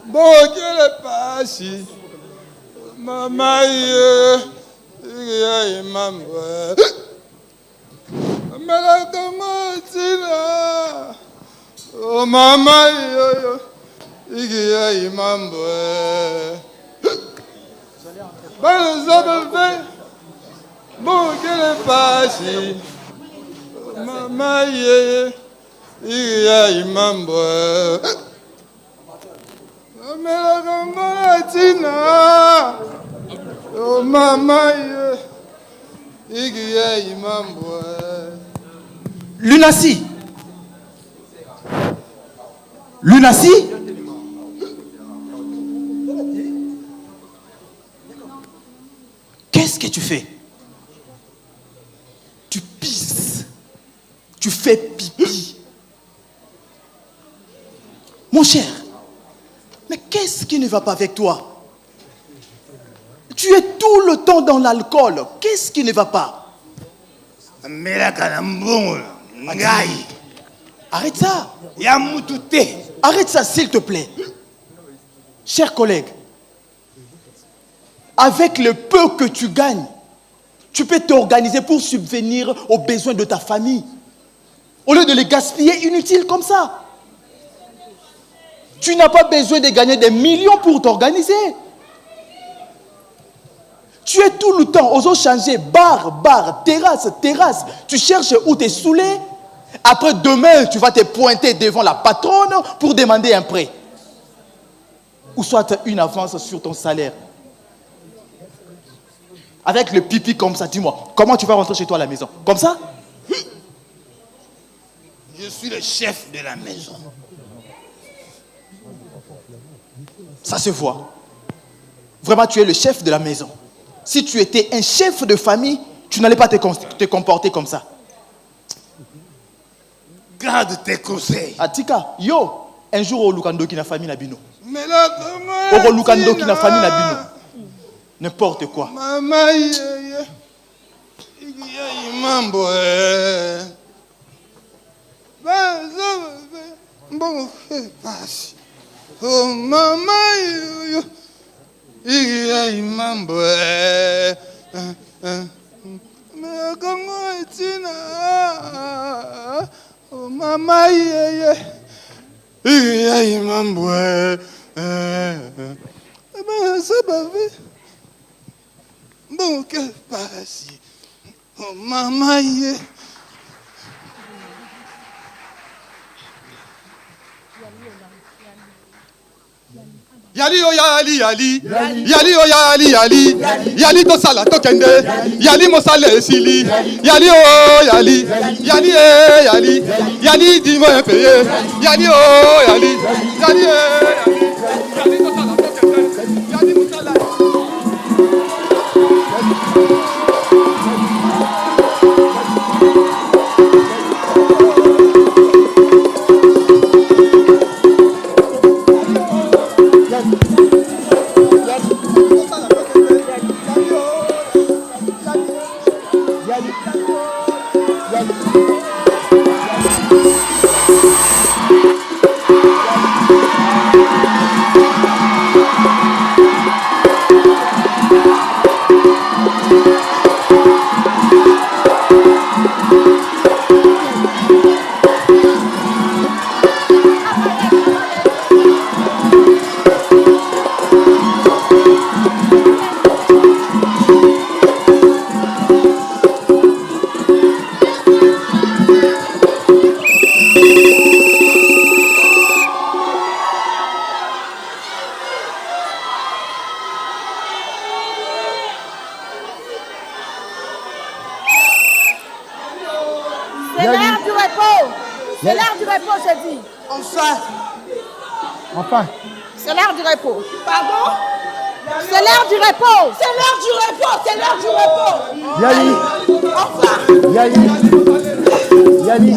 Bon, quel est passé? Maman, il m'a oh, maman, il m'a bon, quel est passé? Maman, il m'a oh maman, Lunacy. Lunacy. Qu'est-ce que tu fais? Tu pisses. Tu fais pipi. Mon cher, mais qu'est-ce qui ne va pas avec toi? Tu es tout le temps dans l'alcool. Qu'est-ce qui ne va pas? Arrête ça. Arrête ça, s'il te plaît. Chers collègues, avec le peu que tu gagnes, tu peux t'organiser pour subvenir aux besoins de ta famille. Au lieu de les gaspiller inutiles comme ça. Tu n'as pas besoin de gagner des millions pour t'organiser. Tu es tout le temps aux autres changer bar, terrasse. Tu cherches où t'es saoulé. Après demain, tu vas te pointer devant la patronne pour demander un prêt. Ou soit une avance sur ton salaire. Avec le pipi comme ça, dis-moi, comment tu vas rentrer chez toi à la maison? Comme ça? Je suis le chef de la maison. Ça se voit. Vraiment, tu es le chef de la maison. Si tu étais un chef de famille, tu n'allais pas te comporter comme ça. Garde tes conseils. Atika, yo, un jour au Lukando qui n'a famille Nabino. Au Lukando qui n'a famille Nabino. N'importe quoi. Maman, oh maman, il m'a mais comment est-il? Oh maman, il m'a ça va faire. Bon, que passe? Oh maman, Yali oh yali yali yali oh yali yali yali to sala to kende yali mo sale sili yali oh yali yali yali yali di mo peye yali oh yali yali yali to sala to kende yali mo sala C'est l'heure du repos, je dis. Enfin. C'est l'heure du repos. Pardon? C'est l'heure du repos. C'est l'heure du repos. C'est l'heure du repos. Yali. Enfin. Yali. Yali.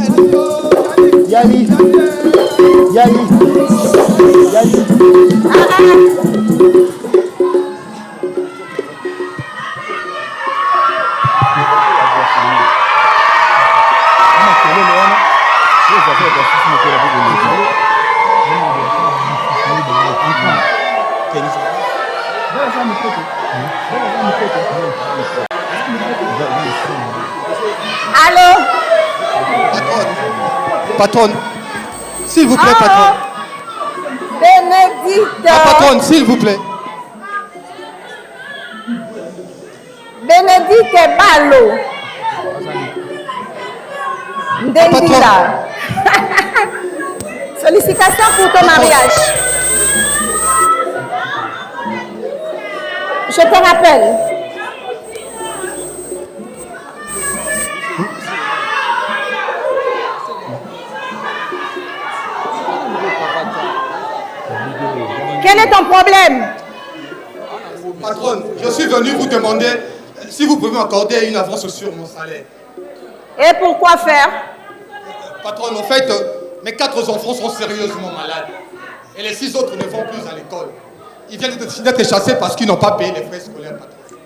Yali. Yali. Yali. Allô? Patronne, s'il vous plaît, Allô? patronne. Bénédicte. Patronne, s'il vous plaît. Bénédicte Balo. Ndendila. Félicitations pour ton mariage. Je te rappelle. Quel est ton problème? Patronne, je suis venu vous demander si vous pouvez m'accorder une avance sur mon salaire. Et pourquoi faire? Patronne, en fait, mes 4 enfants sont sérieusement malades. Et les 6 autres ne vont plus à l'école. Ils viennent d'être chassés parce qu'ils n'ont pas payé les frais scolaires, patronne.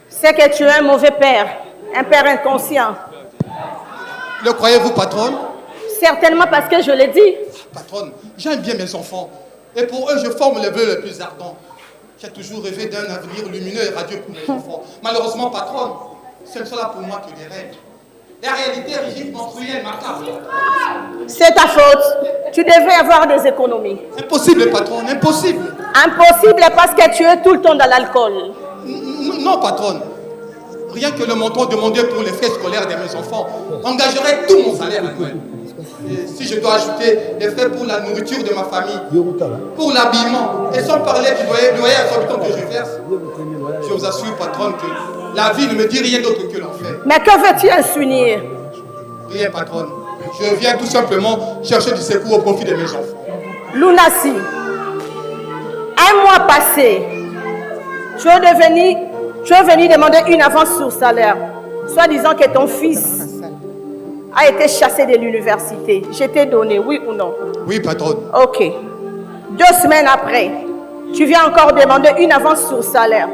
C'est que tu es un mauvais père, un père inconscient. Le croyez-vous, patronne? Certainement parce que je l'ai dit. Patronne, j'aime bien mes enfants. Et pour eux, je forme les vœux les plus ardents. J'ai toujours rêvé d'un avenir lumineux et radieux pour mes enfants. Malheureusement, patronne, ce ne sont là pour moi que des rêves. La réalité est rigide, menstruelle, macabre. C'est ta faute. Tu devais avoir des économies. Impossible, patronne, impossible. Impossible parce que tu es tout le temps dans l'alcool. Non, patronne. Rien que le montant demandé pour les frais scolaires de mes enfants engagerait tout mon salaire annuel. Et si je dois ajouter les frais pour la nourriture de ma famille, pour l'habillement, et sans parler du loyer exorbitant que je verse, je vous assure, patronne, que la vie ne me dit rien d'autre que l'enfer. Mais que veux-tu insinuer? Rien, patronne. Je viens tout simplement chercher du secours au profit de mes enfants. Lunasi, un mois passé, tu es venu demander une avance sur salaire, soit disant que ton fils a été chassé de l'université. Je t'ai donné, oui ou non? Oui, patronne. Ok. 2 semaines après, tu viens encore demander une avance sur salaire.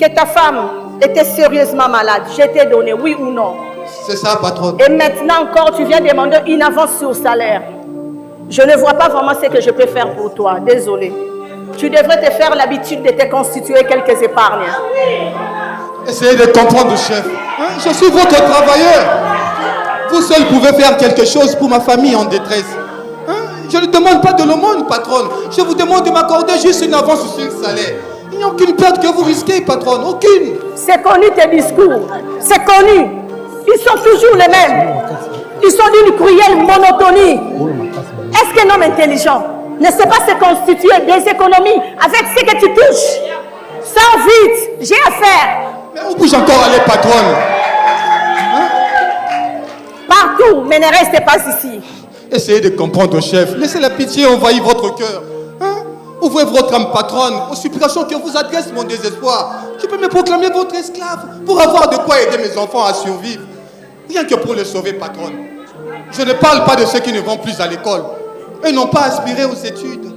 Que ta femme était sérieusement malade. Je t'ai donné, oui ou non? C'est ça, patronne. Et maintenant encore, tu viens demander une avance sur salaire. Je ne vois pas vraiment ce que je peux faire pour toi. Désolé. Tu devrais te faire l'habitude de te constituer quelques épargnes. Essayez de comprendre, chef. Hein? Je suis votre travailleur. Vous seul pouvez faire quelque chose pour ma famille en détresse. Hein? Je ne demande pas de l'aumône, patronne. Je vous demande de m'accorder juste une avance sur le salaire. Il n'y a aucune perte que vous risquez, patronne. Aucune. C'est connu tes discours. C'est connu. Ils sont toujours les mêmes. Ils sont d'une cruelle monotonie. Est-ce qu'un homme intelligent ne sait pas se constituer des économies avec ce que tu touches? Sors vite, j'ai affaire. Mais où puis-je encore aller, patronne? Partout, mais ne restez pas ici. Essayez de comprendre, chef. Laissez la pitié envahir votre cœur. Hein? Ouvrez votre âme, patronne, aux supplications que vous adresse mon désespoir. Je peux me proclamer votre esclave pour avoir de quoi aider mes enfants à survivre. Rien que pour les sauver, patronne. Je ne parle pas de ceux qui ne vont plus à l'école. Eux n'ont pas aspiré aux études.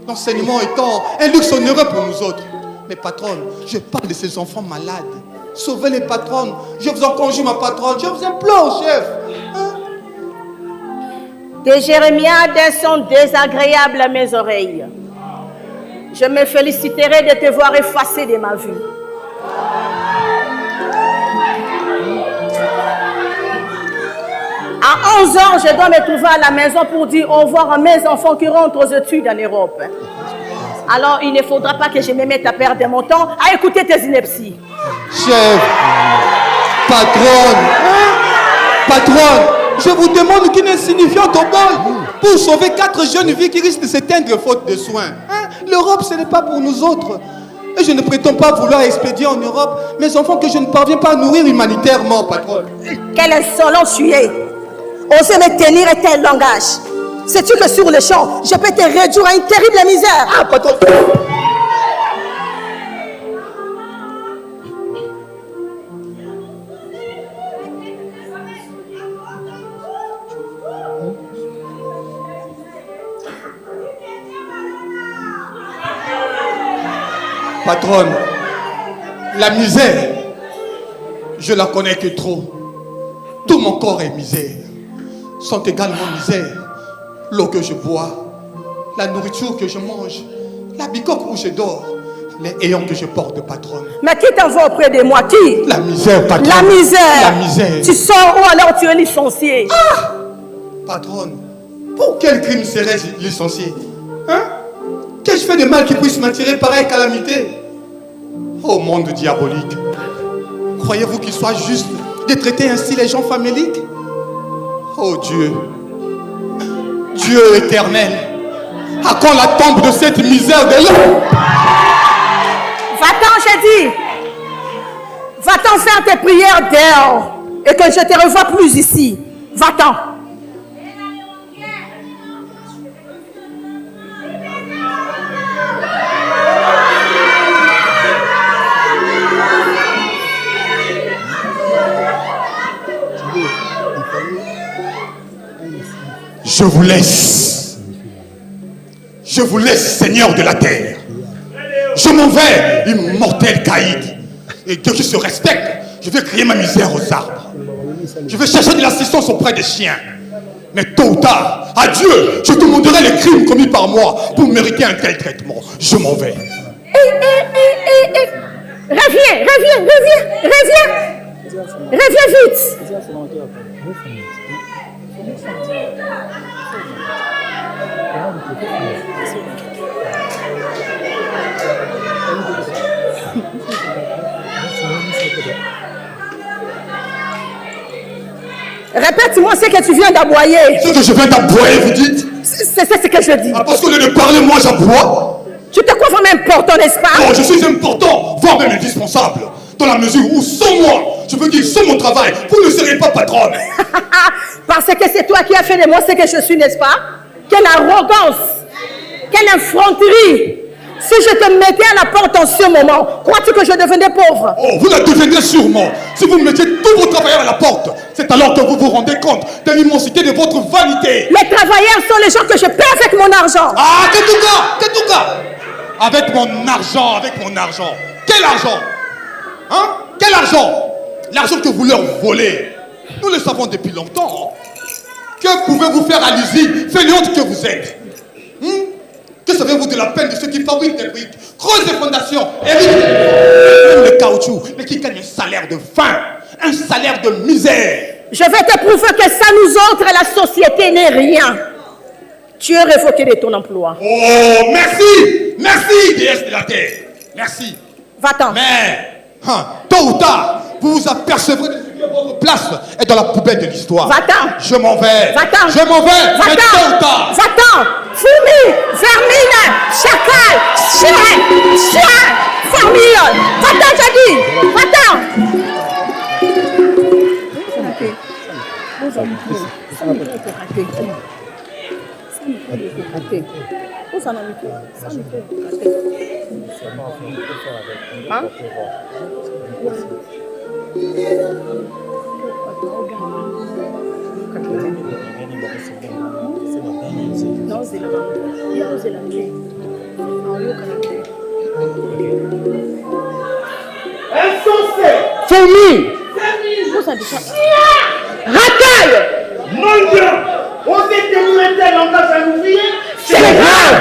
L'enseignement étant un luxe onéreux pour nous autres. Mais patronne, je parle de ces enfants malades. Sauvez les patronnes. Je vous en conjure, ma patronne. Je vous implore, chef. Hein? Des jérémiades sont désagréables à mes oreilles. Je me féliciterai de te voir effacé de ma vue. À 11 ans, je dois me trouver à la maison pour dire au revoir à mes enfants qui rentrent aux études en Europe. Alors, il ne faudra pas que je me mette à perdre mon temps à écouter tes inepties. Chef, patronne, patronne, je vous demande qu'une insignifiante obole pour sauver 4 jeunes vies qui risquent de s'éteindre faute de soins. Hein? L'Europe, ce n'est pas pour nous autres. Et je ne prétends pas vouloir expédier en Europe mes enfants que je ne parviens pas à nourrir humanitairement, patronne. Quel insolent tu es! Oser me tenir est tel langage. Sais-tu que sur le champ, je peux te réduire à une terrible misère? Ah, patronne! Patronne, la misère, je la connais que trop. Tout mon corps est misère. Sont également misère l'eau que je bois, la nourriture que je mange, la bicoque où je dors, Les ayants que je porte, patronne. Mais qui t'envoie auprès de moi? Qui? La misère, patronne. La misère. La misère. Tu sors ou alors tu es licencié? Patronne, pour quel crime serais-je licencié? Hein? Qu'ai-je fait de mal qui puisse m'attirer pareille calamité? Oh monde diabolique. Croyez-vous qu'il soit juste de traiter ainsi les gens faméliques? Oh Dieu. Dieu éternel. À quand la tombe de cette misère de l'homme? Va-t'en, j'ai dit. Va-t'en faire tes prières dehors. Et que je te revoie plus ici. Va-t'en. Je vous laisse. Je vous laisse, Seigneur de la terre. Je m'en vais, immortel caïd. Et Dieu qui se respecte, je vais crier ma misère aux arbres. Je vais chercher de l'assistance auprès des chiens. Mais tôt ou tard, à Dieu, je demanderai les crimes commis par moi pour mériter un tel traitement. Je m'en vais. Reviens. Reviens vite. Répète-moi ce que tu viens d'aboyer. Ce que je viens d'aboyer, vous dites? C'est ce que je dis. Ah, parce qu'au lieu de parler, moi j'aboie. Tu te crois vraiment important, n'est-ce pas? Non, je suis important, voire même indispensable. Dans la mesure où, sans moi, je veux dire sans mon travail, vous ne serez pas patronne. Parce que c'est toi qui as fait de moi ce que je suis, n'est-ce pas? Quelle arrogance! Quelle effronterie! Si je te mettais à la porte en ce moment, crois-tu que je devenais pauvre? Oh, vous la devenez sûrement. Si vous mettiez tous vos travailleurs à la porte, c'est alors que vous vous rendez compte de l'immensité de votre vanité. Les travailleurs sont les gens que je paie avec mon argent. Ah, Ketouka! Avec mon argent. Quel argent? Hein? Quel argent? L'argent que vous leur volez. Nous le savons depuis longtemps. Que pouvez-vous faire à l'usine, fainéante que vous êtes? Que savez-vous de la peine de ceux qui fabriquent des briques, creusent des fondations, héritent même le caoutchouc, mais qui gagnent un salaire de faim, un salaire de misère? Je vais te prouver que ça nous autres, la société n'est rien. Tu es révoqué de ton emploi. Oh, merci, déesse de la terre. Merci. Va-t'en. Mais, tôt ou tard, vous vous apercevrez de ce que votre place est dans la poubelle de l'histoire. Va-t'en. Je m'en vais. Va-t'en. Je m'en vais. Mais tôt ou Va-t'en. tard. Va-t'en. Fourmi, vermine, chacal, chien, formule. Va-t'en, j'ai dit. Va-t'en. Hein? Fourmi! Racaille! Mon Dieu! On s'est tenu un tel langage à nous fier? C'est grave!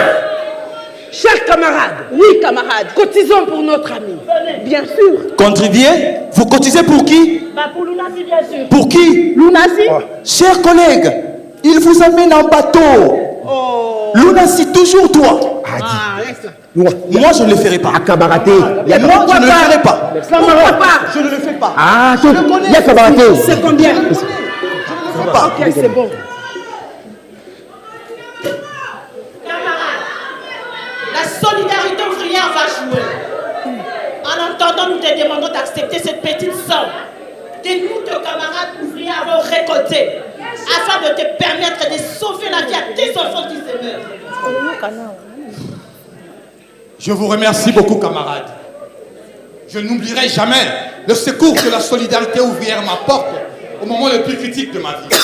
Chers camarades, oui camarades, cotisons pour notre ami. Bien sûr. Contribuer? Vous cotisez pour qui? Pour Lunasi, bien sûr. Pour qui? Lunasi? Chers collègues, il vous amène en bateau. Oh. Lunasi, toujours toi. Reste là. Moi, je ne le ferai pas. À Kamaraté. Moi, je ne le ferai pas. Pourquoi pas? Je ne le fais pas. Ah, il y a Kamaraté. C'est combien? Pas. Ok, c'est bon. La solidarité ouvrière va jouer. En entendant, nous te demandons d'accepter cette petite somme que nous, tes camarades ouvriers, avons récoltée afin de te permettre de sauver la vie à tes enfants qui se meurent. Je vous remercie beaucoup, camarades. Je n'oublierai jamais le secours que la solidarité ouvrière m'apporte au moment le plus critique de ma vie.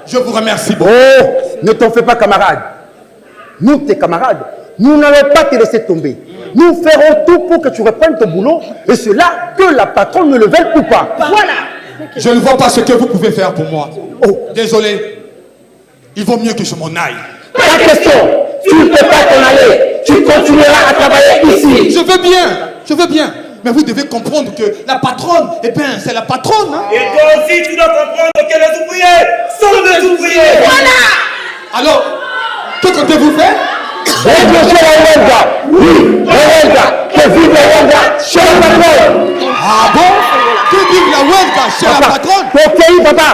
Je vous remercie beaucoup. Oh, ne t'en fais pas, camarade. Nous, tes camarades, nous n'allons pas te laisser tomber. Nous ferons tout pour que tu reprennes ton boulot, et cela, que la patronne ne le veuille ou pas. Voilà. Je ne vois pas ce que vous pouvez faire pour moi. Oh, désolé. Il vaut mieux que je m'en aille. Pas question. Tu ne peux pas t'en aller. tu continueras à travailler ici. Je veux bien. Mais vous devez comprendre que la patronne, eh bien, c'est la patronne. Hein? Et toi aussi, tu dois comprendre que les ouvriers sont des ouvriers. Voilà. Alors, que comptez-vous faire? Déclencher la Wenda. Oui, la Wenda. Que vive la Wenda chez la patronne. Ah bon? Que vive la Wenda chez la patronne? Ok, papa.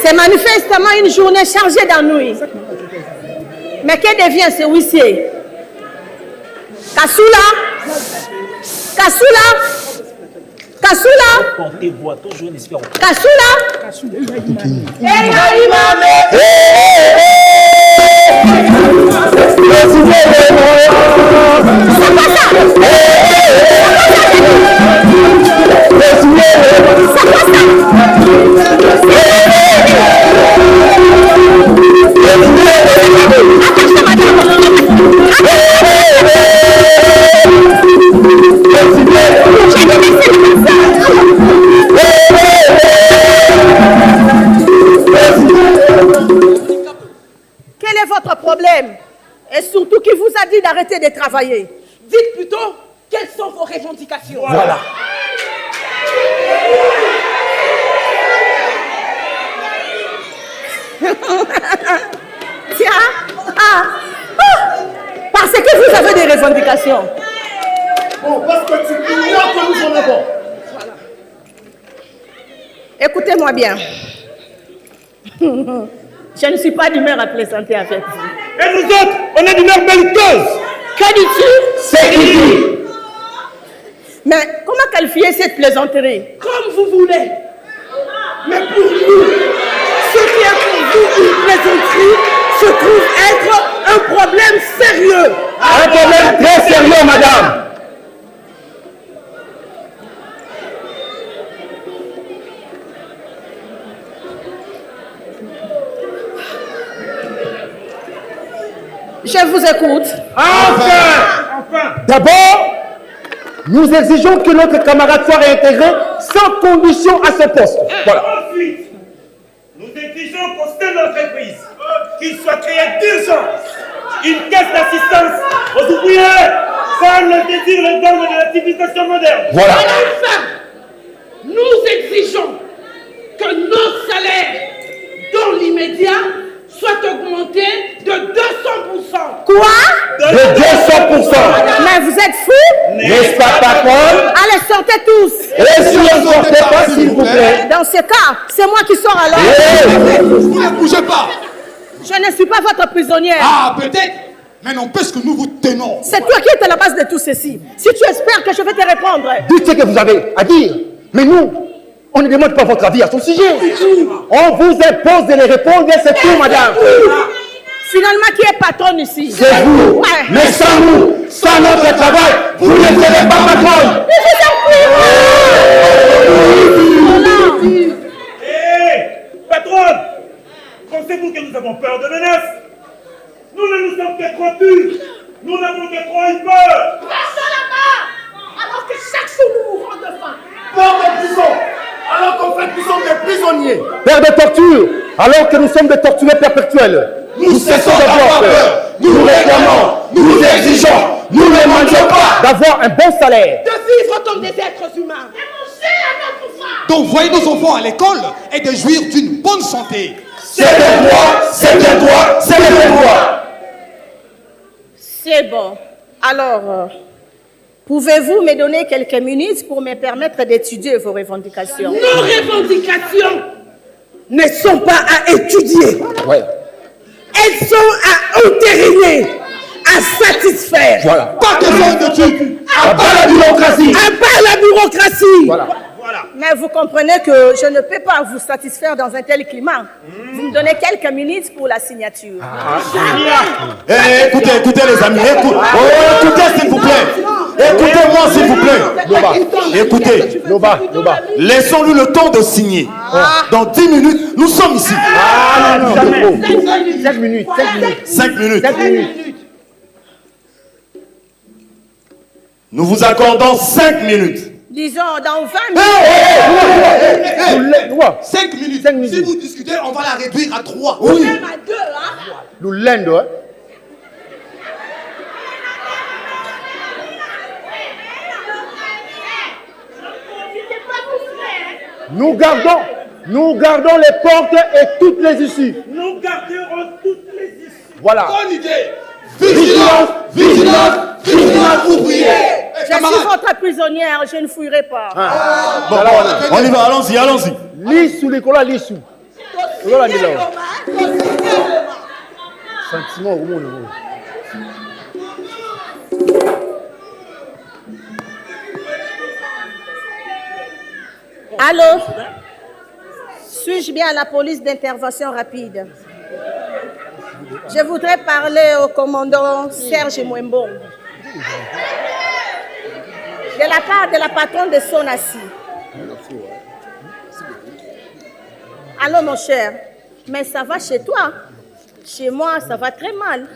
C'est manifestement une journée chargée d'ennuis. Mais que devient ce huissier? Kassoula? Quel est votre problème? Et surtout, qui vous a dit d'arrêter de travailler? Dites plutôt, quelles sont vos revendications? Voilà. Tiens, parce que vous avez des revendications. Bon, parce que tu ignores que nous en avons. Écoutez-moi bien. Je ne suis pas d'humeur à plaisanter avec vous. Et nous autres, on est d'humeur belliqueuse. Que dis-tu? C'est qui dit? Mais comment qualifier cette plaisanterie? Comme vous voulez. Mais pour nous, ce qui est pour vous une plaisanterie se trouve être un problème sérieux. Un problème très sérieux, madame. Je vous écoute. Enfin. D'abord, nous exigeons que notre camarade soit réintégré sans condition à ce poste. Voilà. Ensuite, nous exigeons qu'au sein de l'entreprise, qu'il soit créé d'urgence une caisse d'assistance aux ouvriers, comme le désir le dogme de la civilisation moderne. Voilà. Enfin, nous exigeons que nos salaires, dans l'immédiat, soient augmentés de 200%. Quoi? De 200%. Mais vous êtes fous? N'est-ce pas, patron? Allez, sortez tous. Et si on ne sortait pas, s'il vous plaît? Dans ce cas, c'est moi qui sors alors. Vous ne bougez pas. Je ne suis pas votre prisonnière. Ah, peut-être. Mais n'empêche que nous vous tenons. C'est toi qui es à la base de tout ceci. Si tu espères que je vais te répondre. Dites ce que vous avez à dire. Mais nous, on ne demande pas votre avis à son sujet. On vous impose de les répondre et c'est tout, madame. Finalement, qui est patronne ici? C'est vous. Ouais. Mais sans nous, sans notre travail, vous ne serez pas patronne. Hé, patronne, pensez-vous que nous avons peur de menaces? Nous ne nous sommes que trop purs. Nous n'avons que trop eu peur. Restons là-bas, alors que chaque jour nous mourons de faim. Peur de prison, alors qu'en fait nous sommes des prisonniers. Père de torture, alors que nous sommes des torturés perpétuels. Nous cessons d'avoir peur. Nous réclamons, nous exigeons, nous ne demandons pas d'avoir un bon salaire. De vivre comme des êtres humains. D'envoyer nos enfants à l'école et de jouir d'une bonne santé. C'est un droit, c'est un droit, c'est un droit. C'est bon. Alors, pouvez-vous me donner quelques minutes pour me permettre d'étudier vos revendications? Nos revendications ne sont pas à étudier. Ouais. Elles sont à entériner, à satisfaire. Voilà. Pas question d'études. À part la bureaucratie. À part la bureaucratie. Voilà. Mais vous comprenez que je ne peux pas vous satisfaire dans un tel climat. Vous me donnez quelques minutes pour la signature. Écoutez les amis, écoutez s'il vous plaît. Écoutez-moi s'il vous plaît. Écoutez, Noba. laissons-lui le temps de signer. Dans 10 minutes, nous sommes ici. Ah non, c'est trop. 5 minutes. 5 minutes. 5 minutes. Nous vous accordons 5 minutes. Disons, dans 20 minutes. 5 minutes. 5 minutes. Si vous discutez, on va la réduire à 3. Oui. Même à 2, hein? Nous l'endo, hein. Nous gardons les portes et toutes les issues. Nous garderons toutes les issues. Voilà. Bonne idée. Vigilance, ouvrier. Je suis votre prisonnière, je ne fouillerai pas. Bon, on y va, allons-y. Lissou, Nicolas, lissou. Voilà, là. Sentiment au monde. Allô? Suis-je bien à la police d'intervention rapide? Je voudrais parler au commandant Serge Mwembo. De la part de la patronne de Sonassi. Allô, mon cher, mais ça va chez toi? Chez moi, ça va très mal.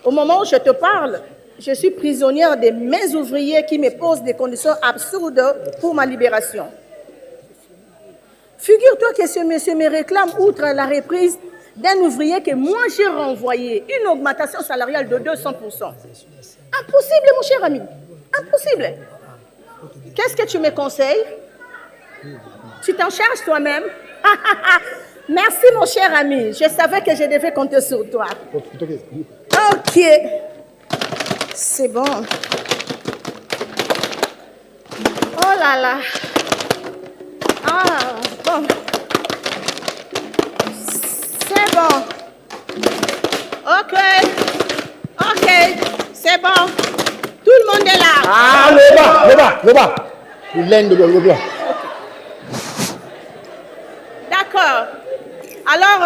Au moment où je te parle, je suis prisonnière de mes ouvriers qui me posent des conditions absurdes pour ma libération. Figure-toi que ce monsieur me réclame, outre la reprise d'un ouvrier que moi j'ai renvoyé, une augmentation salariale de 200%. Impossible, mon cher ami. Impossible. Qu'est-ce que tu me conseilles? Tu t'en charges toi-même? Merci, mon cher ami. Je savais que je devais compter sur toi. Ok. C'est bon. Oh là là. Ah, bon. C'est bon. Ok. C'est bon. Tout le monde est là. Ah, le bas. Nous l'endo, le bas. D'accord. Alors,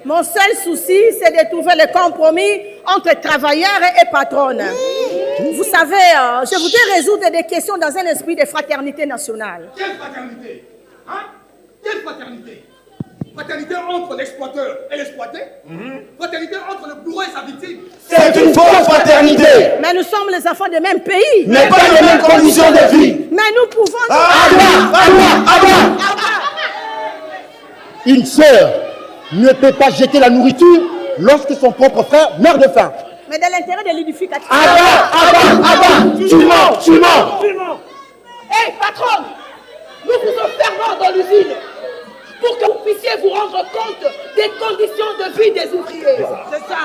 mon seul souci, c'est de trouver le compromis entre travailleurs et patronnes. Vous savez, je voudrais résoudre des questions dans un esprit de fraternité nationale. Quelle fraternité? Hein? Quelle fraternité? Fraternité entre l'exploiteur et l'exploité? Fraternité entre le bourreau et sa victime? C'est une fausse fraternité. Mais nous sommes les enfants des mêmes pays. Mais pas les mêmes conditions de vie. Mais nous pouvons... Une sœur ne peut pas jeter la nourriture lorsque son propre frère meurt de faim. Mais dans l'intérêt de l'édification. Tu mens. Hé, patronne, nous vous enfermons dans l'usine pour que vous puissiez vous rendre compte des conditions de vie des ouvriers. C'est ça.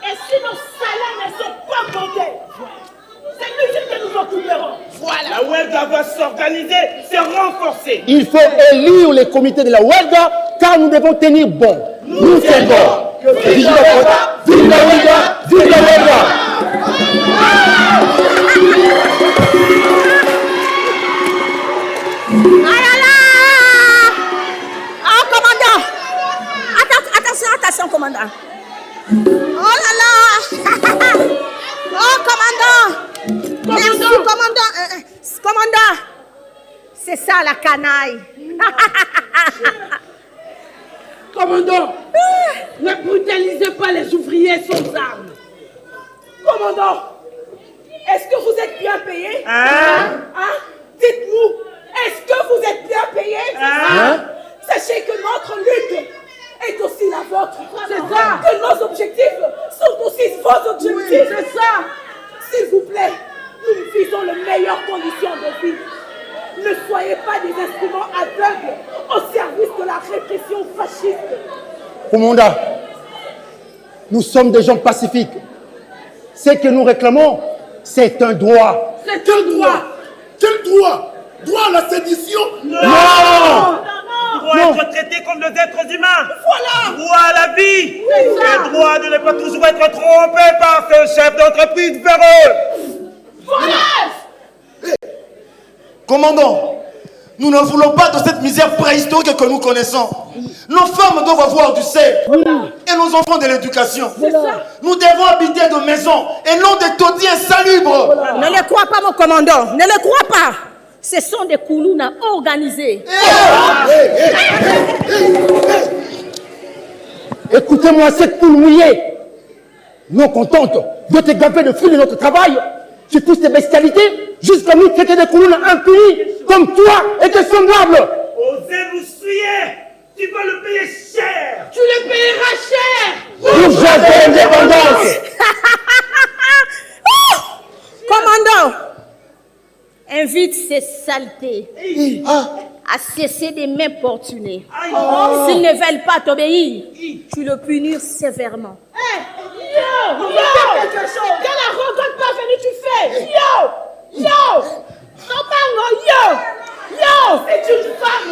Et si nos salaires ne sont pas comptés, c'est l'usine que nous occuperons. Voilà. La Ouelga va s'organiser, se renforcer. Il faut élire les comités de la Ouelga car nous devons tenir bon. Nous sommes bons. Vive la Ouelga, vive la Ouelga. Ah là là! Oh, commandant! Attention, commandant. Oh là là! Oh, commandant! Merci, commandant. Commandant! C'est ça, la canaille. Commandant, ne brutalisez pas les ouvriers sans armes. Commandant, est-ce que vous êtes bien payé? Hein? Dites-nous, est-ce que vous êtes bien payé? Sachez que notre lutte est aussi la vôtre. C'est ça. Que nos objectifs sont aussi vos objectifs. Oui, c'est ça. S'il vous plaît, nous visons les meilleures conditions de vie. Ne soyez pas des instruments aveugles au service de la répression fasciste. Commandant, nous sommes des gens pacifiques. Ce que nous réclamons, c'est un droit. C'est un droit. Quel droit? Droit à la sédition? Non. doit être traité comme des êtres humains. Voilà. Droit à la vie. Le droit de ne pas toujours être trompé par ce chef d'entreprise véreux. Voilà. Commandant, nous ne voulons pas de cette misère préhistorique que nous connaissons. Nos femmes doivent avoir du sel et nos enfants de l'éducation. Nous devons habiter de maisons et non des taudis insalubres. Ne le crois pas, mon commandant. Ne le crois pas. Ce sont des koulounas organisés. Écoutez-moi, cette poule mouillée, non contente de te gaver de fruits de notre travail, tu pousses tes bestialités jusqu'à nous traiter des koulounas impunis comme toi et tes semblables. Osez vous souiller. Tu vas le payer cher. Tu le payeras cher. Urgence de l'indépendance. Commandant, invite ces saletés à cesser de m'importuner. S'ils ne veulent pas t'obéir, tu le punis sévèrement. Yo, quelle arrogante parvenue tu fais? Yo, c'est une femme.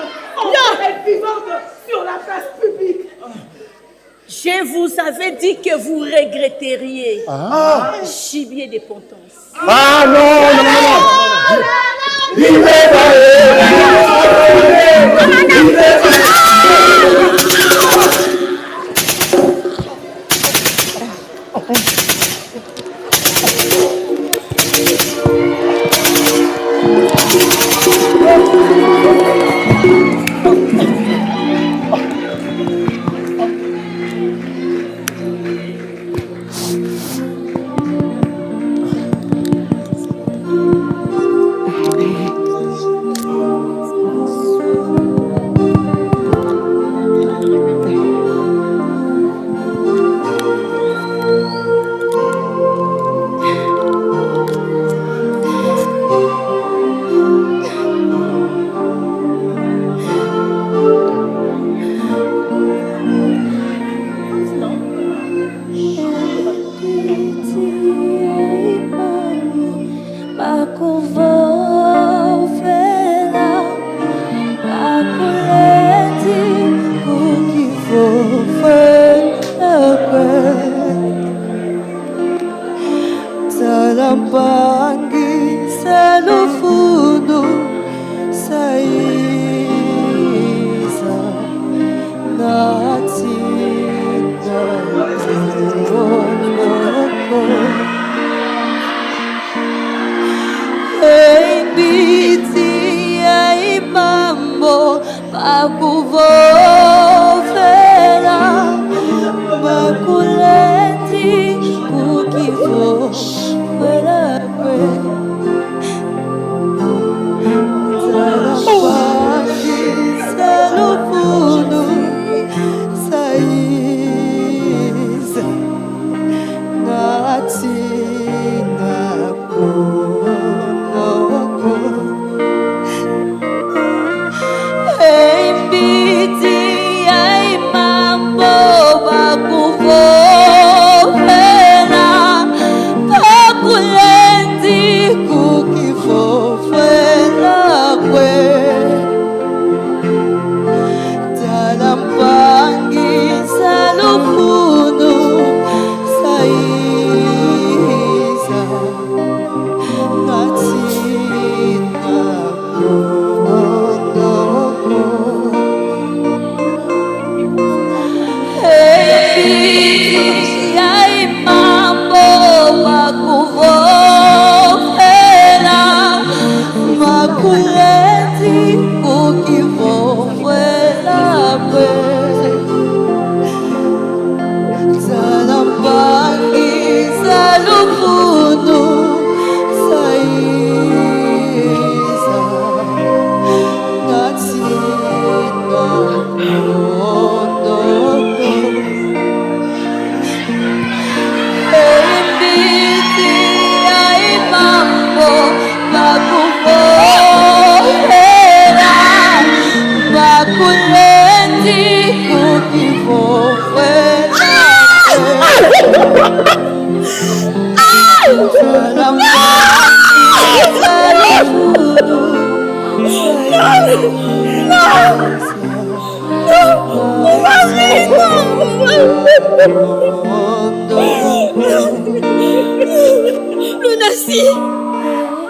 Elle est vivante sur la place publique. Je vous avais dit que vous regretteriez. Gibier de Pontance. Ah non.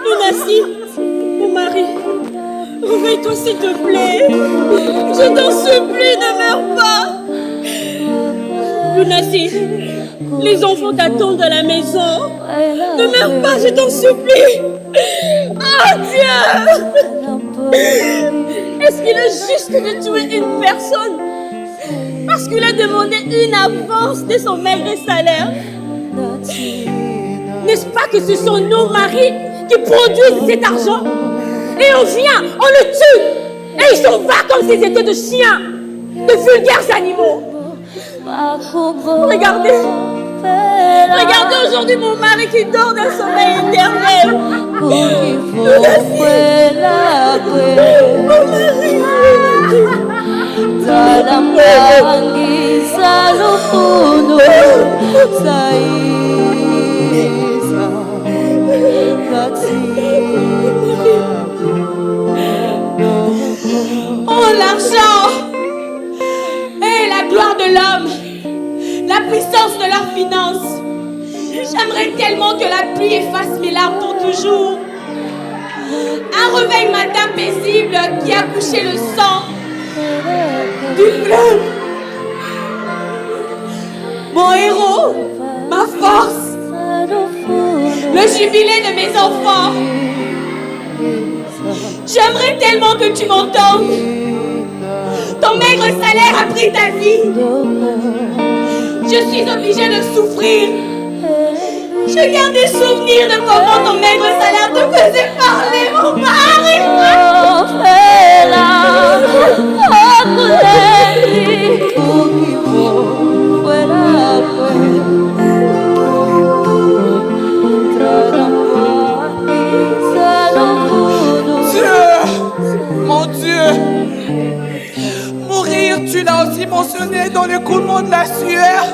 Lunassi, mon mari, réveille-toi s'il te plaît. Je t'en supplie, ne meurs pas. Lunassi, les enfants t'attendent à la maison. Ne meurs pas, je t'en supplie. Ah Dieu! Est-ce qu'il est juste de tuer une personne parce qu'il a demandé une avance de son maigre salaire? N'est-ce pas que ce sont nos maris qui produisent cet argent? Et on vient, on le tue et ils s'en vont comme s'ils étaient de chiens, de vulgaires animaux. Regardez, regardez aujourd'hui mon mari qui dort d'un sommeil éternel. Mon oh, l'argent et la gloire de l'homme, la puissance de leurs finances. J'aimerais tellement que la pluie efface mes larmes pour toujours. Un réveil matin paisible qui a couché le sang du fleuve. Mon héros, ma force, le jubilé de mes enfants. J'aimerais tellement que tu m'entendes. Ton maigre salaire a pris ta vie. Je suis obligée de souffrir. Je garde des souvenirs de comment ton maigre salaire te faisait parler, mon mari. Mon Dieu, mourir, tu l'as aussi mentionné dans l'écoulement de la sueur.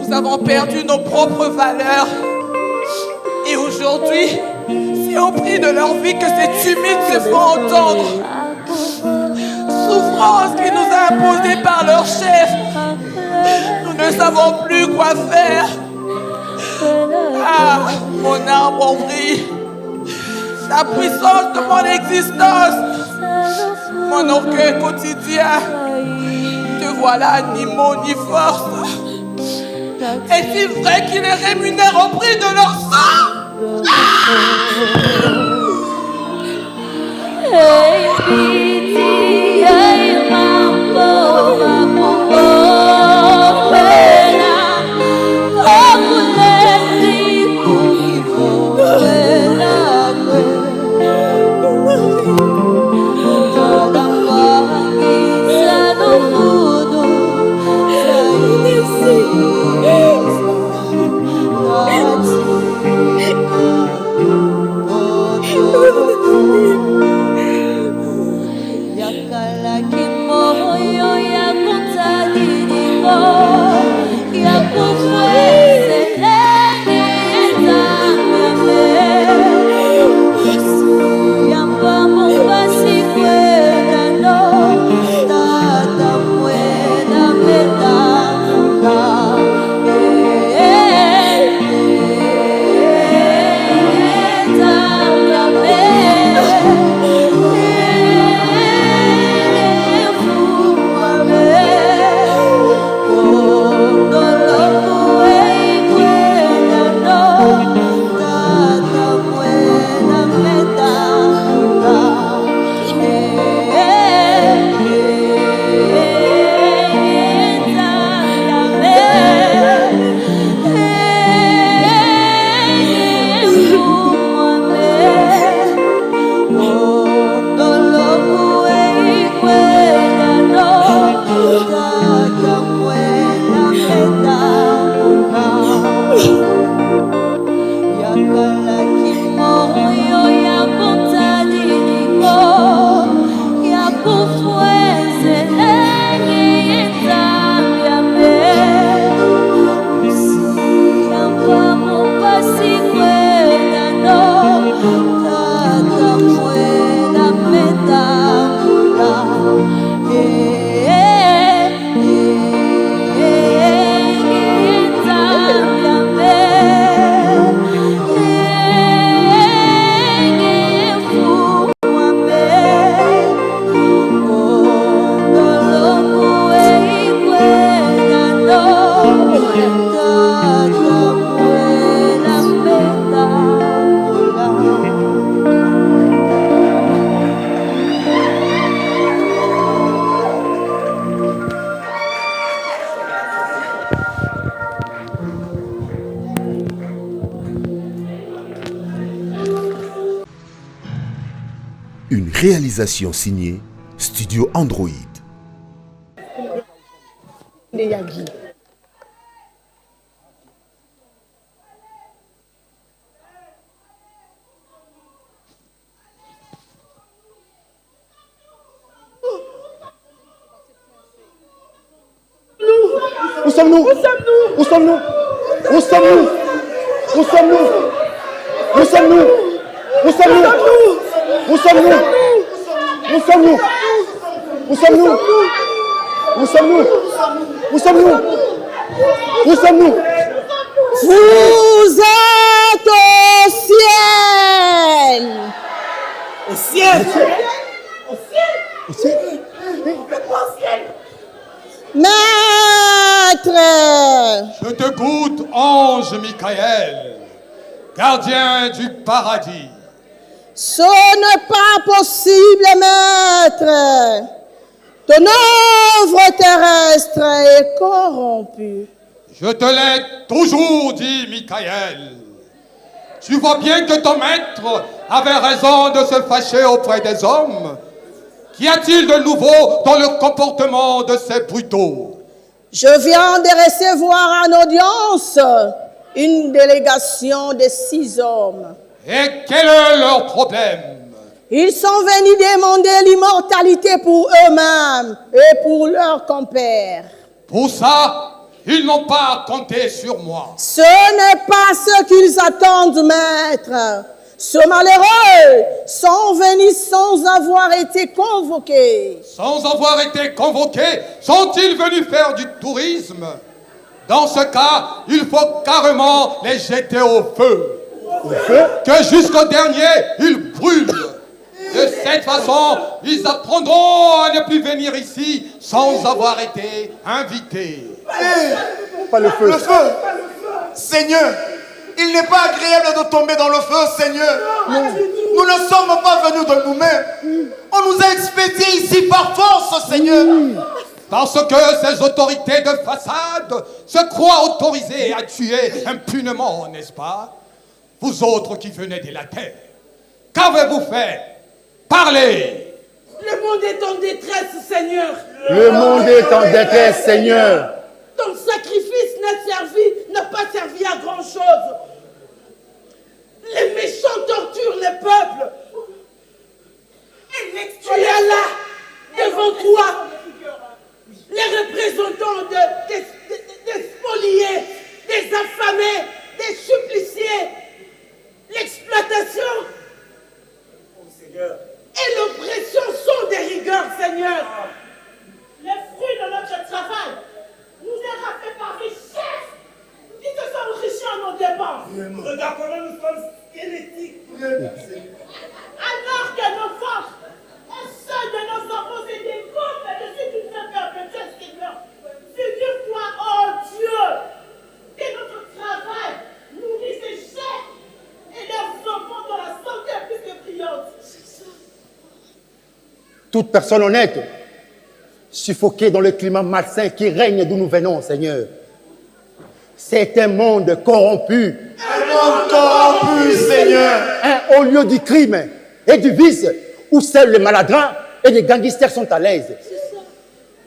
Nous avons perdu nos propres valeurs. Et aujourd'hui, c'est au prix de leur vie que ces tumulte se font entendre. Souffrance qui nous a imposée par leur chef. Nous ne savons plus quoi faire. Ah, mon arbre brille. La puissance de mon existence, mon orgueil quotidien, te voilà ni mot ni force. Est-il vrai qu'ils les rémunèrent au prix de leur sang? Une réalisation signée Studio Android. Où sommes-nous? Où sommes-nous? Où sommes-nous? Où sommes-nous? Où sommes-nous? Où sommes-nous? Où sommes-nous? Où sommes-nous? Où sommes-nous? Où sommes-nous? Où sommes-nous? Où sommes-nous? Vous êtes au ciel. Au ciel. Au ciel? Maître, Je te goûte, ange Michael, gardien du paradis. ce n'est pas possible, maître. Ton œuvre terrestre est corrompue. Je te l'ai toujours dit, Michael. Tu vois bien que ton maître avait raison de se fâcher auprès des hommes. Qu'y a-t-il de nouveau dans le comportement de ces brutaux? Je viens de recevoir en audience une délégation de 6 hommes. Et quel est leur problème? Ils sont venus demander l'immortalité pour eux-mêmes et pour leurs compères. Pour ça, ils n'ont pas compté sur moi. Ce n'est pas ce qu'ils attendent, maître. Ces malheureux sont venus sans avoir été convoqués. Sans avoir été convoqués, sont-ils venus faire du tourisme? Dans ce cas, il faut carrément les jeter au feu. Que jusqu'au dernier, ils brûlent. De cette façon, ils apprendront à ne plus venir ici sans avoir été invités. Pas le feu. Le feu. Seigneur, il n'est pas agréable de tomber dans le feu, Seigneur. Nous ne sommes pas venus de nous-mêmes. On nous a expédiés ici par force, Seigneur. Parce que ces autorités de façade se croient autorisées à tuer impunément, n'est-ce pas? Vous autres qui venez des latins, qu'avez-vous fait? Parlez! Le monde est en détresse, Seigneur. Le monde est en détresse, Seigneur. Ton sacrifice n'a pas servi à grand-chose. Les méchants torturent les peuples. Tu es là, devant toi, les représentants des spoliés, des affamés, des suppliciés, l'exploitation et l'oppression sont des rigueurs, Seigneur. Les fruits de notre travail nous est rappelé par les chefs qui se sont enrichis en nos dépenses. Regarde comment nous sommes squelettiques. Alors que nos forces et ceux de nos enfants se découpent de une fin perpétuelle, Seigneur. Figure-toi, oh Dieu, que notre travail nourrit ces chefs et leurs enfants dont la santé est plus que brillante. Toute personne honnête, suffoquée dans le climat malsain qui règne d'où nous venons, Seigneur. C'est un monde corrompu. Un monde corrompu, Seigneur. Un haut lieu du crime et du vice où seuls les maladroits et les gangsters sont à l'aise.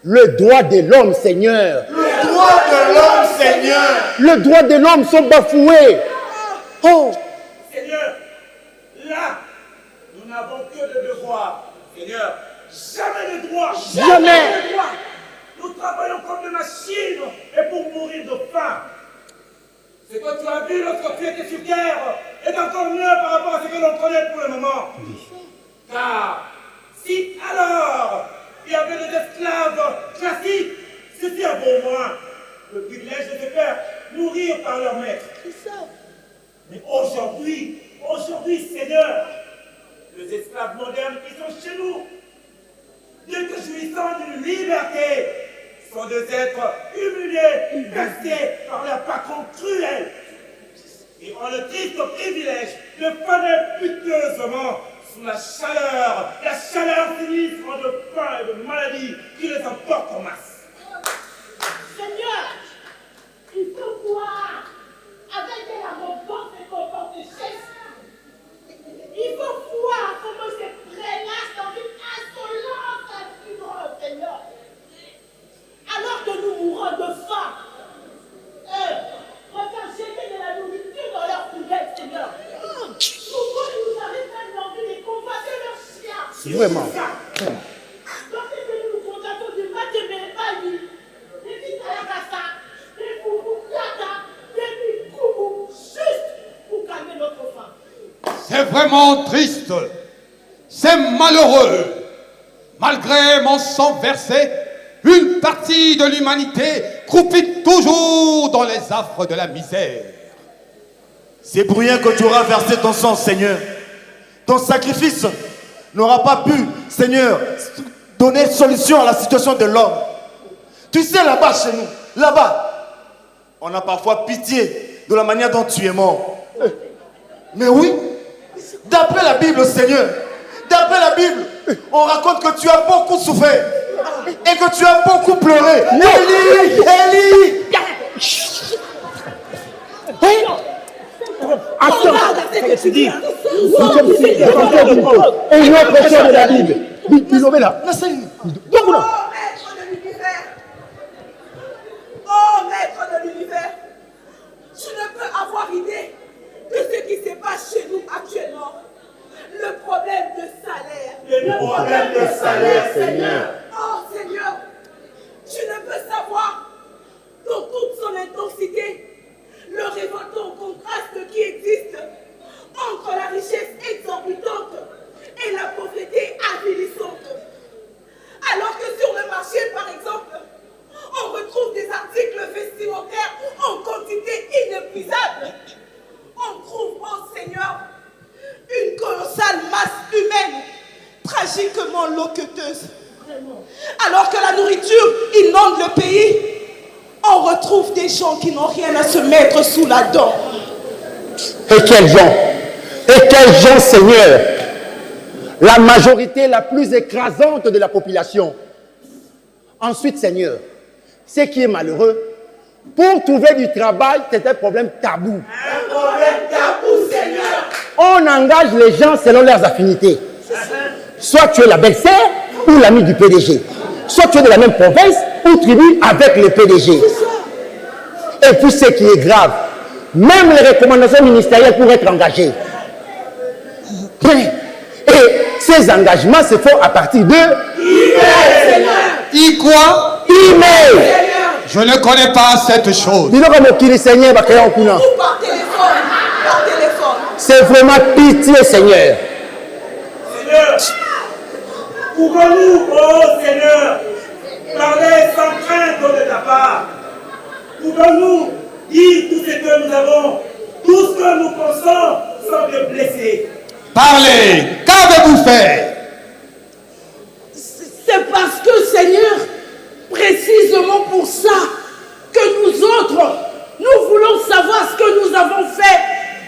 Le droit de l'homme, Seigneur. Le droit de l'homme, Seigneur. Le droit de l'homme sont bafoués. Oh! Seigneur, là, nous n'avons que des devoirs. Seigneur, jamais de droits. Jamais. de droits. Nous travaillons comme des machines et pour mourir de faim. Ce que tu as vu lorsque tu étais sur terre est encore mieux par rapport à ce que l'on connaît pour le moment. Car si alors il y avait des esclaves classiques, c'était un bon moins le privilège de se faire nourrir par leur maître. Mais aujourd'hui, Seigneur, les esclaves modernes qui sont chez nous, bien que jouissant d'une liberté, sont des êtres humiliés, percés par leur patron cruel, et ont le triste privilège de faner piteusement sous la chaleur sinistre de faim et de maladie qui les emporte en masse. Seigneur, il faut voir avec de l'arrogance et comporte chef. Il faut voir comment ces prélats Vraiment. C'est vraiment triste. C'est malheureux. Malgré mon sang versé, une partie de l'humanité croupit toujours dans les affres de la misère. C'est pour rien que tu auras versé ton sang, Seigneur. Ton sacrifice n'aura pas pu, Seigneur, donner solution à la situation de l'homme. Tu sais, là-bas chez nous, là-bas, on a parfois pitié de la manière dont tu es mort. Mais oui, d'après la Bible, Seigneur, d'après la Bible, on raconte que tu as beaucoup souffert et que tu as beaucoup pleuré. Élie, Élie. Attends, tu dis. Nous sommes ici, et une autre question de la Bible. Il est là. Donc là. Oh, maître de l'univers, tu ne peux avoir idée de ce qui se passe chez nous actuellement. Le problème de salaire. Le problème de salaire, Seigneur. Oh, Seigneur, tu ne peux savoir, dans toute son intensité, le révoltant contraste qui existe entre la richesse exorbitante et la pauvreté avilissante. Alors que sur le marché, par exemple, on retrouve des articles vestimentaires en quantité inépuisable. On trouve, oh Seigneur, une colossale masse humaine, tragiquement loqueteuse. Alors que la nourriture inonde le pays, on retrouve des gens qui n'ont rien à se mettre sous la dent. Et quels gens? Et quels gens, Seigneur? La majorité la plus écrasante de la population. Ensuite, Seigneur, ce qui est malheureux, pour trouver du travail, c'est un problème tabou. Un problème tabou, Seigneur. On engage les gens selon leurs affinités. Soit tu es la belle-sœur ou l'ami du PDG. Soit tu es de la même province ou tribu avec le PDG. Et puis ce qui est grave, même les recommandations ministérielles pour être engagées. Et ces engagements se font à partir de I quoi? email. Je ne connais pas cette chose. Dis-le comme qui le Seigneur va créer un coup. Ou par téléphone. Par téléphone. C'est vraiment pitié, Seigneur. Seigneur, pouvons-nous, oh Seigneur, parler sans crainte de ta part? Pouvons-nous dire tout ce que nous avons, tout ce que nous pensons, sans te blesser? Parlez, qu'avez-vous fait? C'est parce que, Seigneur, précisément pour ça, que nous autres, nous voulons savoir ce que nous avons fait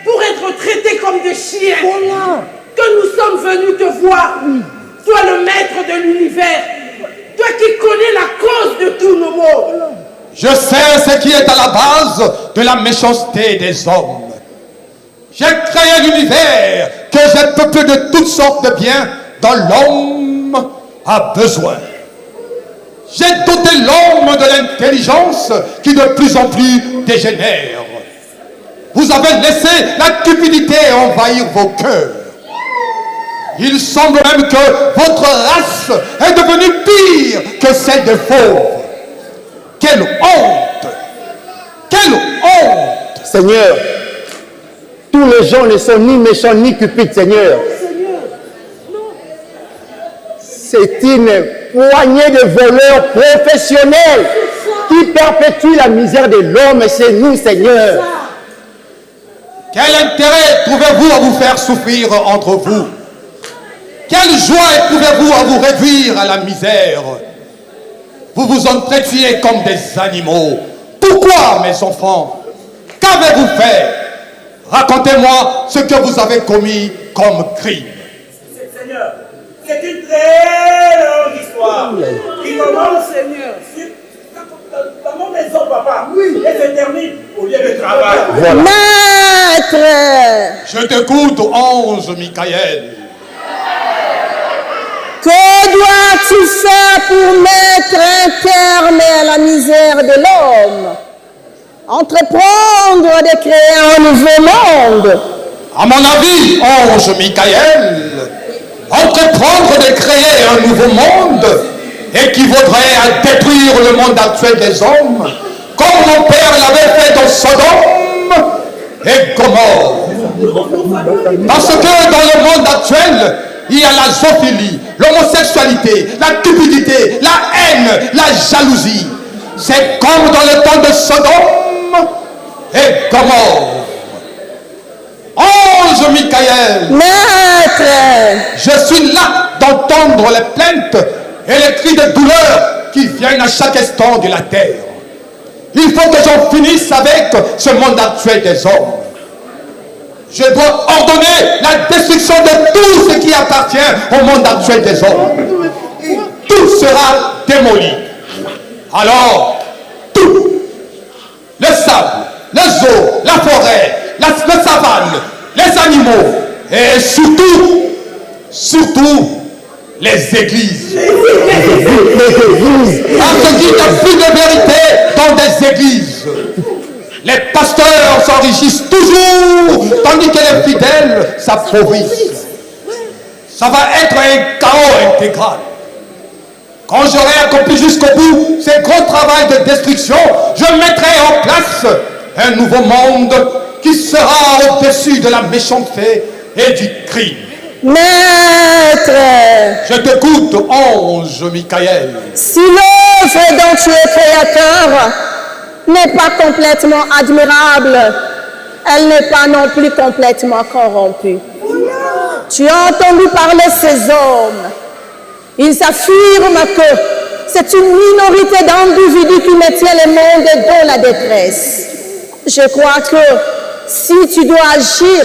pour être traités comme des chiens. Voilà. Que nous sommes venus te voir, toi le maître de l'univers, toi qui connais la cause de tous nos maux. Je sais ce qui est à la base de la méchanceté des hommes. J'ai créé l'univers que j'ai peuplé de toutes sortes de biens dont l'homme a besoin. J'ai doté l'homme de l'intelligence qui de plus en plus dégénère. Vous avez laissé la cupidité envahir vos cœurs. Il semble même que votre race est devenue pire que celle des fauves. Quelle honte! Quelle honte! Seigneur, tous les gens ne sont ni méchants ni cupides, Seigneur. C'est une poignée de voleurs professionnels qui perpétuent la misère de l'homme et c'est nous, Seigneur. Quel intérêt trouvez-vous à vous faire souffrir entre vous? Quelle joie éprouvez-vous à vous réduire à la misère? Vous vous entretiez comme des animaux. Pourquoi, mes enfants? Qu'avez-vous fait? Racontez-moi ce que vous avez commis comme crime. Seigneur, c'est une très longue histoire qui commence, Seigneur, dans mon maison, papa, et se termine au lieu de travail. Voilà. Maître, Je t'écoute, ange Michael. que dois-tu faire pour mettre un terme à la misère de l'homme? Entreprendre de créer un nouveau monde. À mon avis, ange Michael, entreprendre de créer un nouveau monde équivaudrait à détruire le monde actuel des hommes, comme mon père l'avait fait dans Sodome et Gomorrhe. Parce que dans le monde actuel, il y a la zoophilie, l'homosexualité, la cupidité, la haine, la jalousie. C'est comme dans le temps de Sodome et Gomorrhe. Ange Michael, Maître, je suis là d'entendre les plaintes et les cris de douleur qui viennent à chaque instant de la terre. Il faut que j'en finisse avec ce monde actuel des hommes. Je dois ordonner la destruction de tout ce qui appartient au monde actuel des hommes. Tout sera démoli. Alors, tout, le sable, le zoo, la forêt, la savane, les animaux et surtout, les églises. Parce qu'il n'y a plus de vérité dans des églises. Les pasteurs s'enrichissent toujours, tandis que les fidèles s'appauvrissent. Ça va être un chaos intégral. Quand j'aurai accompli jusqu'au bout ce gros travail de destruction, je mettrai en place un nouveau monde qui sera au-dessus de la méchanceté et du crime. Maître, Je t'écoute, ange Michael. si l'œuvre dont tu es créateur n'est pas complètement admirable, elle n'est pas non plus complètement corrompue. Tu as entendu parler ces hommes. Ils affirment que c'est une minorité d'individus qui maintiennent le monde dans la détresse. Je crois que si tu dois agir,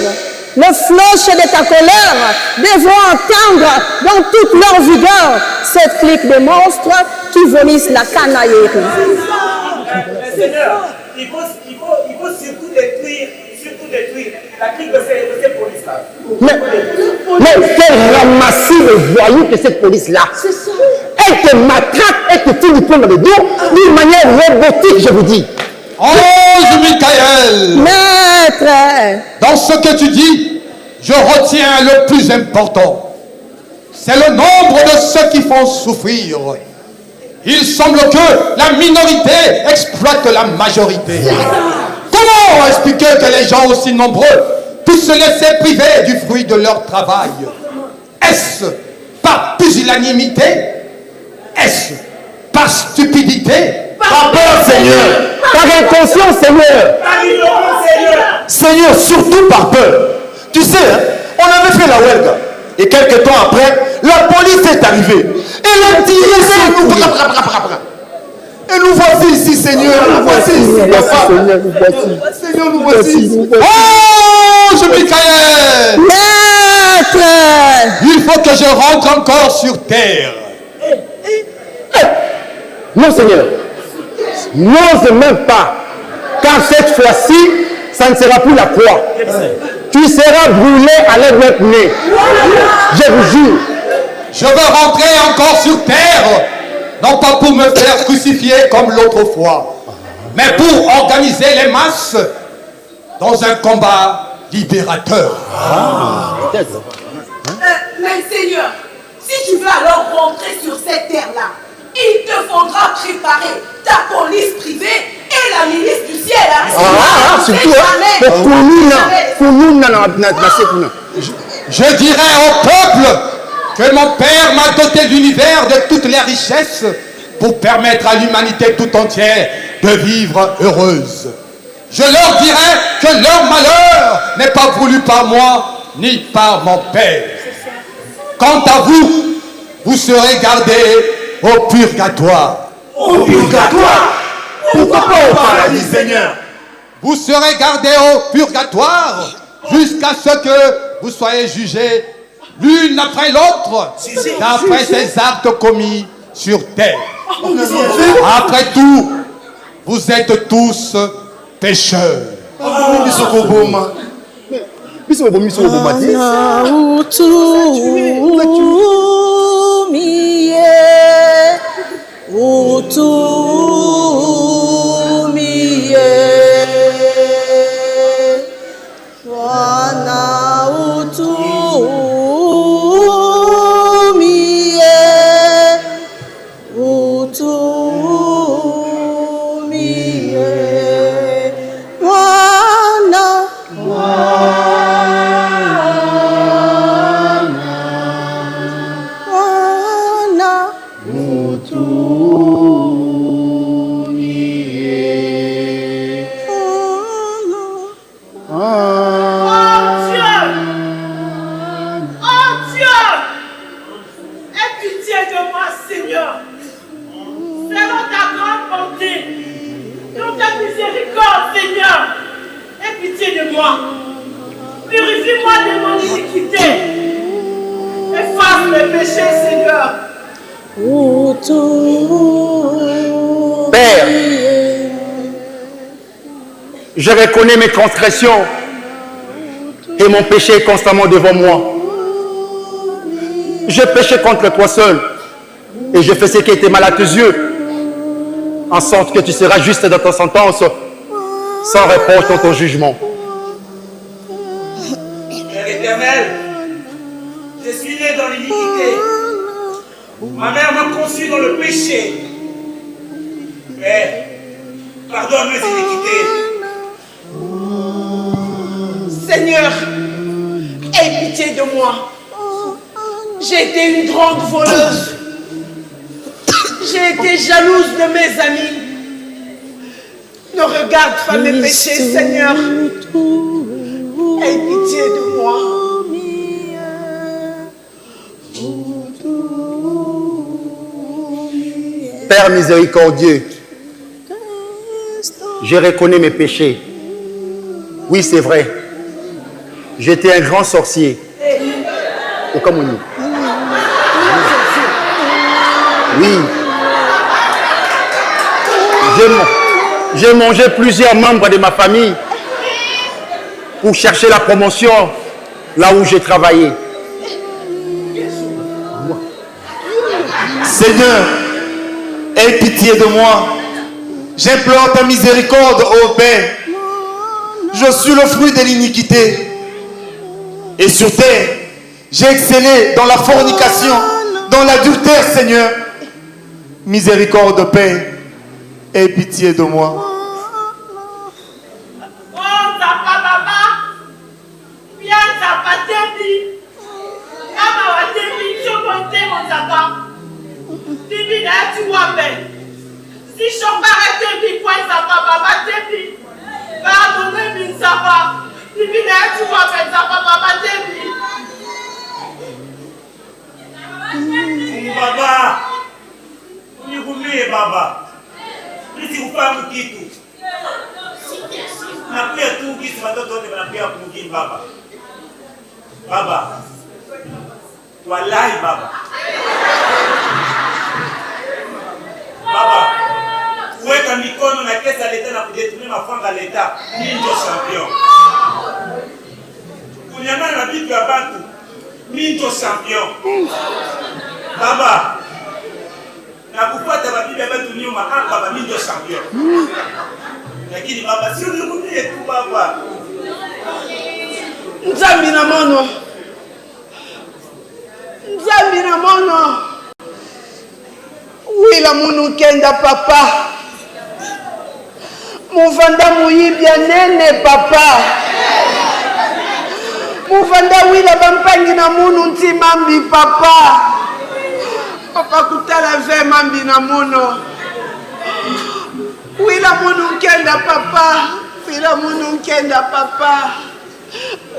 le floche de ta colère devront entendre dans toute leur vigueur cette clique de monstres qui vomissent la canaillerie. Seigneur, il faut surtout détruire la clique de ces polices-là. Mais quel ramassis de voyous que cette police-là. Elle te matraque, elle te tire du poing dans le dos d'une manière robotique, je vous dis. Ange Michael, Maître, dans ce que tu dis, je retiens le plus important. C'est le nombre de ceux qui font souffrir. Il semble que la minorité exploite la majorité. Comment expliquer que les gens aussi nombreux puissent se laisser priver du fruit de leur travail? Est-ce par pusillanimité? Est-ce par stupidité? Par peur, Seigneur. Par inconscience, Seigneur. Par ignorance, Seigneur. Seigneur, surtout par peur. Tu sais, hein, on avait fait la huelga. Et quelques temps après, la police est arrivée. Elle a tiré sur nous. Et nous voici ici, Seigneur. Nous voici ici. Seigneur, nous voici. Oh, je Michael! Maître, Il faut que je rentre encore sur terre. Non, Seigneur. N'ose même pas. Car cette fois-ci, ça ne sera plus la croix. Tu seras brûlé à l'aigle nez. Je vous jure. Je veux rentrer encore sur terre, non pas pour me faire crucifier comme l'autre fois, mais pour organiser les masses dans un combat libérateur. Mais Seigneur, si tu veux alors rentrer sur cette terre-là, il te faudra préparer ta police privée et la milice du ciel. Hein? Surtout, Je dirai au peuple que mon père m'a doté de l'univers de toutes les richesses pour permettre à l'humanité tout entière de vivre heureuse. Je leur dirai que leur malheur n'est pas voulu par moi ni par mon père. Quant à vous, vous serez gardés au purgatoire. Au purgatoire? Pourquoi pas au paradis, Seigneur? Vous serez gardés au purgatoire jusqu'à ce que vous soyez jugés l'une après l'autre d'après ces actes commis sur terre. Après tout, vous êtes tous pécheurs. l'iniquité. Efface mes péchés, Seigneur. Père, je reconnais mes transgressions et mon péché est constamment devant moi. Je péchais contre toi seul et je fais ce qui était mal à tes yeux, en sorte que tu seras juste dans ta sentence, sans reproche dans ton jugement. Père éternel, je suis né dans l'iniquité. Ma mère m'a conçu dans le péché. Père, pardonne mes iniquités. Seigneur, aie pitié de moi. J'ai été une grande voleuse. J'ai été jalouse de mes amis. Ne regarde pas mes péchés, Seigneur. Aie pitié de moi. Père miséricordieux, je reconnais mes péchés. Oui, c'est vrai. J'étais un grand sorcier. Et comme on dit. Oui. J'ai mangé plusieurs membres de ma famille pour chercher la promotion là où j'ai travaillé. Seigneur, aie pitié de moi. J'implore ta miséricorde, ô Père. Je suis le fruit de l'iniquité. Et sur terre, j'ai excellé dans la fornication, dans l'adultère, Seigneur. Miséricorde, Père. Aie pitié de moi. Si je m'arrête de point ça va papa tebi. Pardonnez moi ça va. Si tu vois ça va papa tebi. Baba. Ni kumie baba. Nisi ufahamu kitu. Na pia tu kisi watoto wote wanapia kumjini baba. Baba. Wallahi baba. Baba, kuweka mikono na kesa leta na kudetumia mafanga leta, mimi ndio champion. Kunyang'ana na vitu ya bantu, mimi ndio champion. Baba, na kupata mabibi ya bantu nyuma, baba mimi ndio champion. Lakini baba sio nikunie tu baba. Nzambi na mono. Nzambi na mono. Wila munu kenda papa. Muvanda muibia nene papa. Muvanda wila bampangi na munu nti mambi papa. Papa kutala ve mambi na muno. Wila munu kenda papa. Wila munu kenda papa.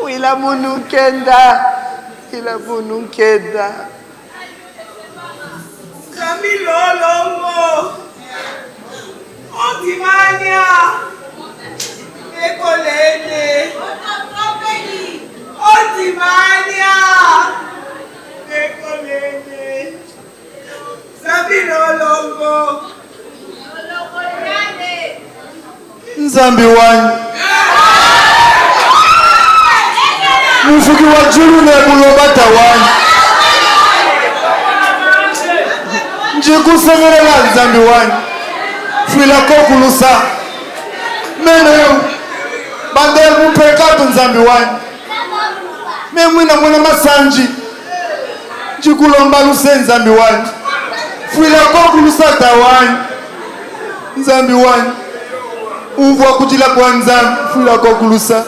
Wila munu kenda. Wila munu kenda. Camilolongo Otimania Ekolene Otimania Ekolene Camilolongo Nzambi wanyu Mufuki wa julu ne bulobata wanyu Njikusemelela Nzambi wanyu Fwila kokulusa Mene Bandel mupekatu Nzambi wanyu Memwina mwena masanji Njikulomba luse Nzambi wanyu Fwila kokulusa tawanyu Nzambi wanyu Uvwa kutila kwa Nzambi Fwila kokulusa.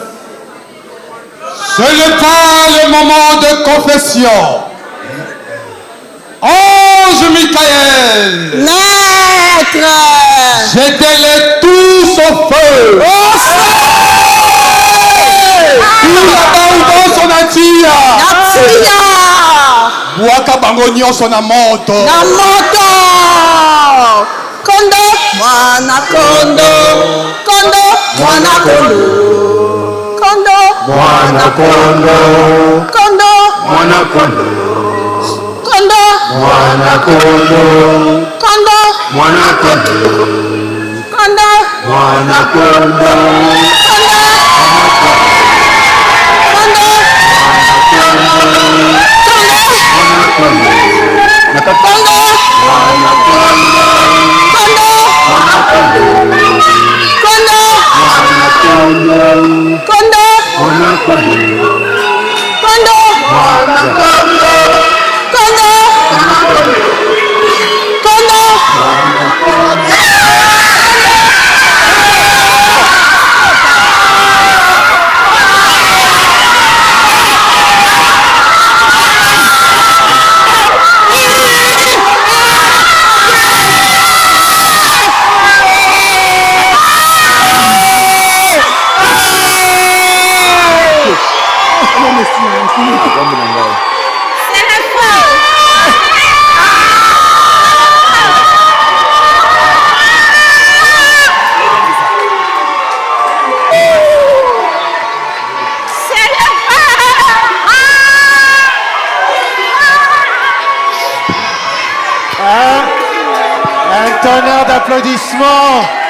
Ce n'est pas le moment de confession. Ange Michael, Maître, jetez-les tous au feu. Au feu! Tout là-bas dans son atia. Waka bango nyonso na moto. Na moto. Kondo, mwana kondo. Kondo, mwana kondo. Kondo, mwana kondo. Kondo, Un tonnerre d'applaudissements.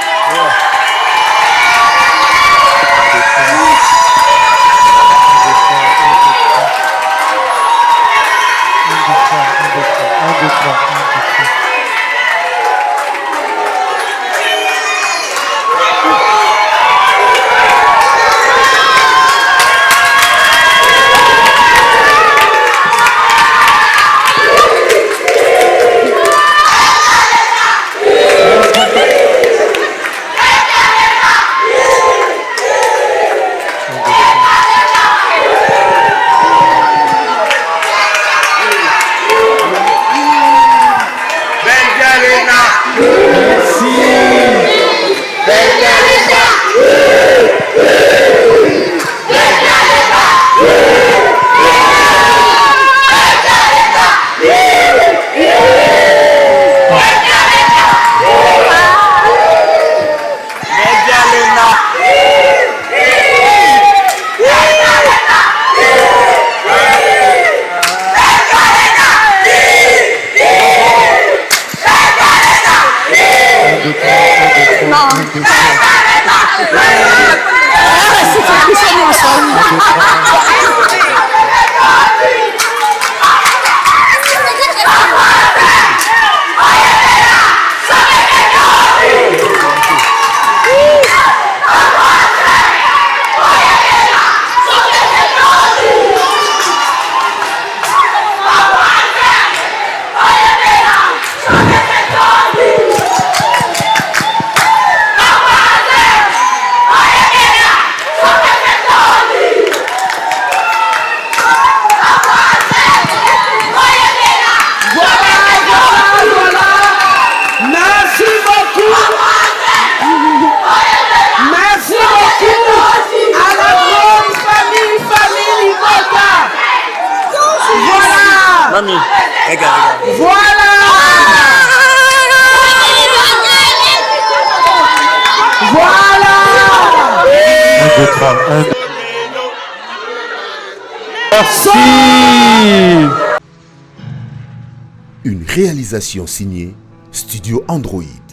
Une réalisation signée Studio Android.